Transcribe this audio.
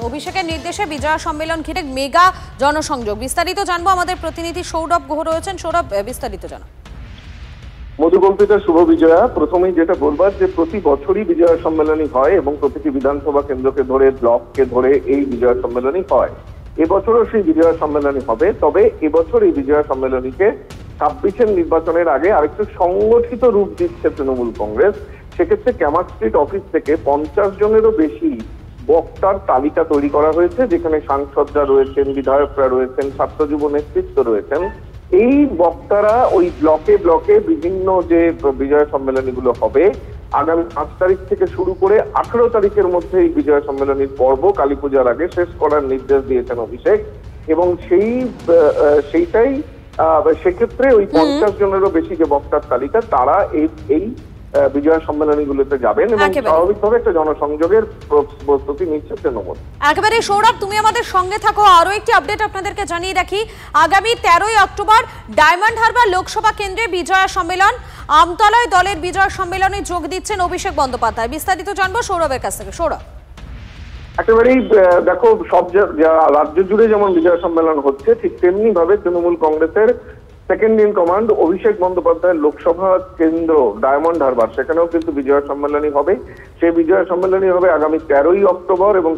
অভিষেকের নির্দেশে বিজয়া সম্মেলন ঘিরে মেগা জনসংযোগ। বিস্তারিত জানবো, আমাদের প্রতিনিধি সৌরভ গুহ রয়েছেন। সৌরভ, বিস্তারিত জানান। মধুকল্পিতা শুভ বিজয়া। প্রথমেই যেটা বলবার যে প্রতি বছরই বিজয়া সম্মেলনী হয় এবং প্রতিটি বিধানসভা কেন্দ্রকে ধরে, ব্লককে ধরে এই বিজয়া সম্মেলনী হয়। এবছরও সেই বিজয়া সম্মেলনী হবে, তবে এবছর এই বিজয়া সম্মেলনীকে 26-এর নির্বাচনের আগে আরেকটু সংগঠিত রূপ দিচ্ছে তৃণমূল কংগ্রেস। সেক্ষেত্রে ক্যামার স্ট্রিট অফিস থেকে 50 জনেরও বেশি বক্তার তালিকা তৈরি করা হয়েছে, যেখানে সাংসদরা রয়েছেন, বিধায়করা রয়েছেন, ছাত্র যুব নেতৃত্ব রয়েছেন। এই বক্তারা ওই ব্লকে ব্লকে বিভিন্ন যে বিজয় সম্মেলনীগুলো হবে, আগামী 5 তারিখ থেকে শুরু করে 18 তারিখের মধ্যে এই বিজয় সম্মেলনীর পর্ব কালী পূজার আগে শেষ করার নির্দেশ দিয়েছেন অভিষেক। এবং সেইটাই সেক্ষেত্রে ওই 50 জনেরও বেশি যে বক্তার তালিকা, তারা এই বিজয় সম্মেলনীগুলোতে যাবেন এবং স্বাভাবিকভাবে একটা জনসংযোগের প্রস্তুতি নিচ্ছে তৃণমূল। একেবারে সৌরভ, তুমি আমাদের সঙ্গে থাকো। আরো একটি আপডেট আপনাদেরকে জানিয়ে রাখি, আগামী 13ই অক্টোবর ডায়মন্ড হারবার লোকসভা কেন্দ্রে বিজয়া সম্মেলন। আমতলায় দলের বিজয় সম্মেলনে যোগ দিচ্ছেন অভিষেক বন্দ্যোপাধ্যায়। বিস্তারিত জানবো সৌরভের কাছ থেকে। সৌরভ, একেবারেই দেখো, সব রাজ্য জুড়ে যেমন বিজয় সম্মেলন হচ্ছে, ঠিক তেমনি ভাবে তৃণমূল কংগ্রেসের সেকেন্ড ইন কমান্ড অভিষেক বন্দ্যোপাধ্যায়ের লোকসভা কেন্দ্র ডায়মন্ড হারবার, সেখানেও কিন্তু বিজয় সম্মেলনী হবে। সেই বিজয় সম্মেলনী হবে আগামী 13ই অক্টোবর এবং